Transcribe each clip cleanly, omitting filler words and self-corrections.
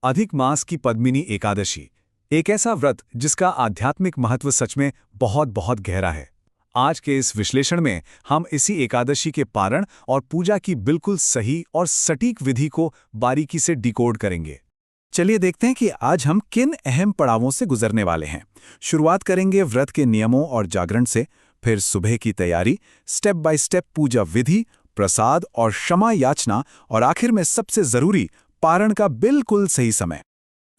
अधिक मास की पद्मिनी एकादशी एक ऐसा व्रत जिसका आध्यात्मिक महत्व सच में बहुत बहुत गहरा है। आज के इस विश्लेषण में हम इसी एकादशी के पारण और पूजा की बिल्कुल सही और सटीक विधि को बारीकी से डिकोड करेंगे। चलिए देखते हैं कि आज हम किन अहम पड़ावों से गुजरने वाले हैं। शुरुआत करेंगे व्रत के नियमों और जागरण से, फिर सुबह की तैयारी, स्टेप बाय स्टेप पूजा विधि, प्रसाद और क्षमा याचना, और आखिर में सबसे जरूरी पारण का बिल्कुल सही समय।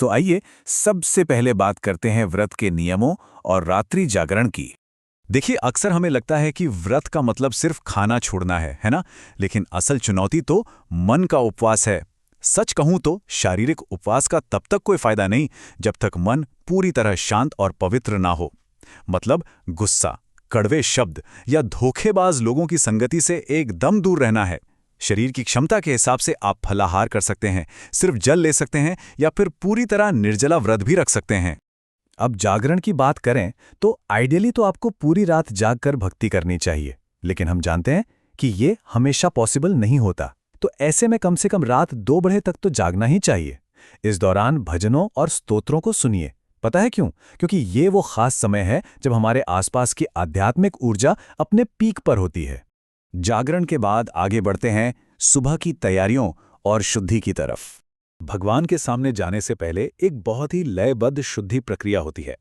तो आइए सबसे पहले बात करते हैं व्रत के नियमों और रात्रि जागरण की। देखिए, अक्सर हमें लगता है कि व्रत का मतलब सिर्फ खाना छोड़ना है ना? लेकिन असल चुनौती तो मन का उपवास है। सच कहूं तो शारीरिक उपवास का तब तक कोई फायदा नहीं जब तक मन पूरी तरह शांत और पवित्र ना हो। मतलब गुस्सा, कड़वे शब्द या धोखेबाज लोगों की संगति से एकदम दूर रहना है। शरीर की क्षमता के हिसाब से आप फलाहार कर सकते हैं, सिर्फ जल ले सकते हैं, या फिर पूरी तरह निर्जला व्रत भी रख सकते हैं। अब जागरण की बात करें तो आइडियली तो आपको पूरी रात जागकर भक्ति करनी चाहिए, लेकिन हम जानते हैं कि ये हमेशा पॉसिबल नहीं होता। तो ऐसे में कम से कम रात 2 बजे तक तो जागना ही चाहिए। इस दौरान भजनों और स्तोत्रों को सुनिए। पता है क्यों? क्योंकि ये वो खास समय है जब हमारे आसपास की आध्यात्मिक ऊर्जा अपने पीक पर होती है। जागरण के बाद आगे बढ़ते हैं सुबह की तैयारियों और शुद्धि की तरफ। भगवान के सामने जाने से पहले एक बहुत ही लयबद्ध शुद्धि प्रक्रिया होती है।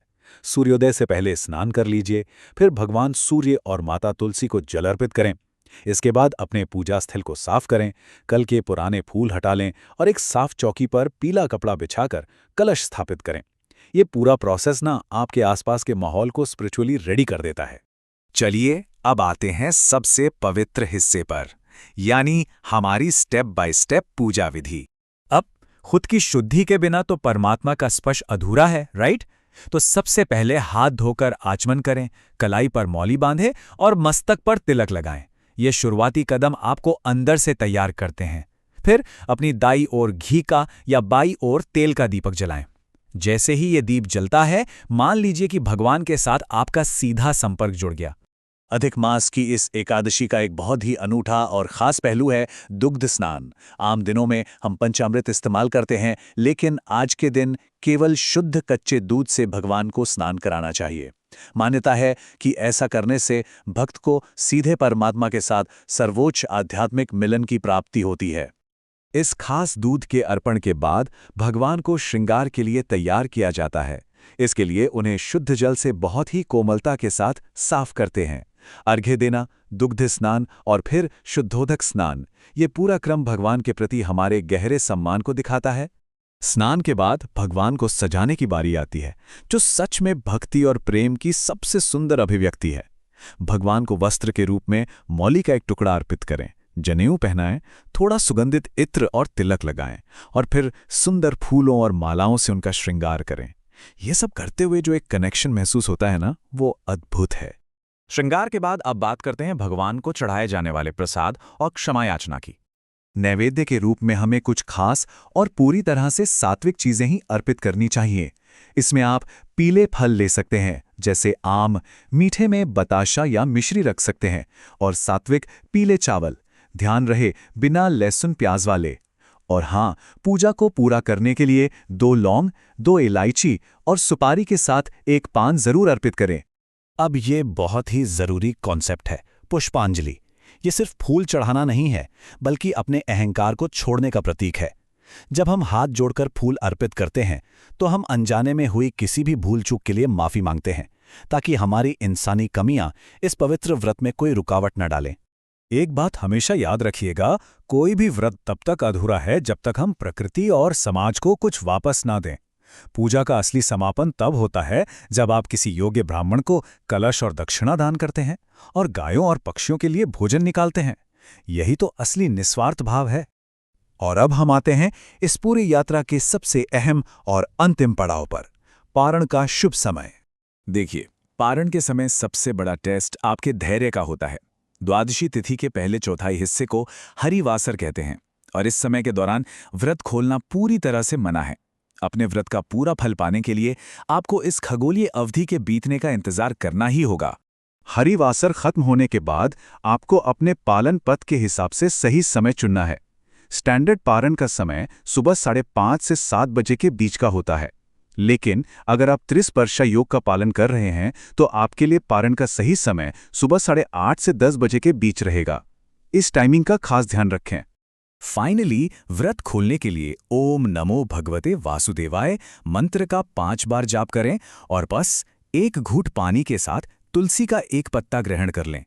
सूर्योदय से पहले स्नान कर लीजिए, फिर भगवान सूर्य और माता तुलसी को जल अर्पित करें। इसके बाद अपने पूजा स्थल को साफ करें, कल के पुराने फूल हटा लें और एक साफ चौकी पर पीला कपड़ा बिछाकर कलश स्थापित करें। ये पूरा प्रोसेस आपके आसपास के माहौल को स्पिरिचुअली रेडी कर देता है। चलिए अब आते हैं सबसे पवित्र हिस्से पर, यानी हमारी स्टेप बाय स्टेप पूजा विधि। अब खुद की शुद्धि के बिना तो परमात्मा का स्पर्श अधूरा है, राइट? तो सबसे पहले हाथ धोकर आचमन करें, कलाई पर मौली बांधें और मस्तक पर तिलक लगाएं। ये शुरुआती कदम आपको अंदर से तैयार करते हैं। फिर अपनी दाईं ओर घी का या बाईं ओर तेल का दीपक जलाएं। जैसे ही ये दीप जलता है, मान लीजिए कि भगवान के साथ आपका सीधा संपर्क जुड़ गया। अधिक मास की इस एकादशी का एक बहुत ही अनूठा और ख़ास पहलू है दुग्ध स्नान। आम दिनों में हम पंचामृत इस्तेमाल करते हैं, लेकिन आज के दिन केवल शुद्ध कच्चे दूध से भगवान को स्नान कराना चाहिए। मान्यता है कि ऐसा करने से भक्त को सीधे परमात्मा के साथ सर्वोच्च आध्यात्मिक मिलन की प्राप्ति होती है। इस खास दूध के अर्पण के बाद भगवान को श्रृंगार के लिए तैयार किया जाता है। इसके लिए उन्हें शुद्ध जल से बहुत ही कोमलता के साथ साफ करते हैं। अर्घ्य देना, दुग्ध स्नान और फिर शुद्धोदक स्नान, ये पूरा क्रम भगवान के प्रति हमारे गहरे सम्मान को दिखाता है। स्नान के बाद भगवान को सजाने की बारी आती है, जो सच में भक्ति और प्रेम की सबसे सुंदर अभिव्यक्ति है। भगवान को वस्त्र के रूप में मौली का एक टुकड़ा अर्पित करें, जनेऊ पहनाएं, थोड़ा सुगंधित इत्र और तिलक लगाएं, और फिर सुंदर फूलों और मालाओं से उनका श्रृंगार करें। ये सब करते हुए जो एक कनेक्शन महसूस होता है वो अद्भुत है। श्रृंगार के बाद अब बात करते हैं भगवान को चढ़ाए जाने वाले प्रसाद और क्षमा याचना की। नैवेद्य के रूप में हमें कुछ खास और पूरी तरह से सात्विक चीजें ही अर्पित करनी चाहिए। इसमें आप पीले फल ले सकते हैं, जैसे आम, मीठे में बताशा या मिश्री रख सकते हैं, और सात्विक पीले चावल, ध्यान रहे बिना लहसुन प्याज वाले। और हाँ, पूजा को पूरा करने के लिए 2 लौंग, 2 इलायची और सुपारी के साथ एक पान जरूर अर्पित करें। अब ये बहुत ही जरूरी कॉन्सेप्ट है, पुष्पांजलि। ये सिर्फ फूल चढ़ाना नहीं है, बल्कि अपने अहंकार को छोड़ने का प्रतीक है। जब हम हाथ जोड़कर फूल अर्पित करते हैं, तो हम अनजाने में हुई किसी भी भूल चूक के लिए माफी मांगते हैं, ताकि हमारी इंसानी कमियां इस पवित्र व्रत में कोई रुकावट न डालें। एक बात हमेशा याद रखिएगा, कोई भी व्रत तब तक अधूरा है जब तक हम प्रकृति और समाज को कुछ वापस ना दें। पूजा का असली समापन तब होता है जब आप किसी योग्य ब्राह्मण को कलश और दक्षिणा दान करते हैं और गायों और पक्षियों के लिए भोजन निकालते हैं। यही तो असली निस्वार्थ भाव है। और अब हम आते हैं इस पूरी यात्रा के सबसे अहम और अंतिम पड़ाव पर, पारण का शुभ समय। देखिए, पारण के समय सबसे बड़ा टेस्ट आपके धैर्य का होता है। द्वादशी तिथि के पहले चौथाई हिस्से को हरिवासर कहते हैं, और इस समय के दौरान व्रत खोलना पूरी तरह से मना है। अपने व्रत का पूरा फल पाने के लिए आपको इस खगोलीय अवधि के बीतने का इंतजार करना ही होगा। हरिवासर खत्म होने के बाद आपको अपने पालन पथ के हिसाब से सही समय चुनना है। स्टैंडर्ड पारण का समय सुबह 5:30 से 7 बजे के बीच का होता है। लेकिन अगर आप 30 वर्षा योग का पालन कर रहे हैं तो आपके लिए पारण का सही समय सुबह 8:30 से 10 बजे के बीच रहेगा। इस टाइमिंग का खास ध्यान रखें। फाइनली व्रत खोलने के लिए ओम नमो भगवते वासुदेवाय मंत्र का 5 बार जाप करें और बस एक घूंट पानी के साथ तुलसी का एक पत्ता ग्रहण कर लें।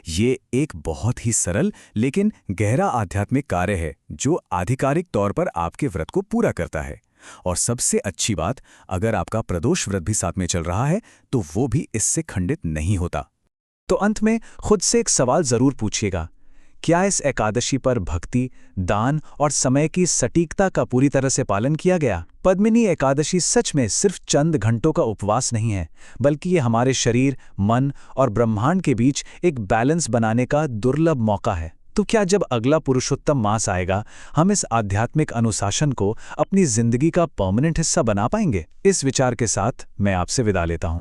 ये एक बहुत ही सरल लेकिन गहरा आध्यात्मिक कार्य है जो आधिकारिक तौर पर आपके व्रत को पूरा करता है। और सबसे अच्छी बात, अगर आपका प्रदोष व्रत भी साथ में चल रहा है तो वो भी इससे खंडित नहीं होता। तो अंत में खुद से एक सवाल जरूर पूछिएगा, क्या इस एकादशी पर भक्ति, दान और समय की सटीकता का पूरी तरह से पालन किया गया? पद्मिनी एकादशी सच में सिर्फ चंद घंटों का उपवास नहीं है, बल्कि ये हमारे शरीर, मन और ब्रह्मांड के बीच एक बैलेंस बनाने का दुर्लभ मौका है। तो क्या जब अगला पुरुषोत्तम मास आएगा, हम इस आध्यात्मिक अनुशासन को अपनी जिंदगी का परमानेंट हिस्सा बना पाएंगे? इस विचार के साथ मैं आपसे विदा लेता हूं।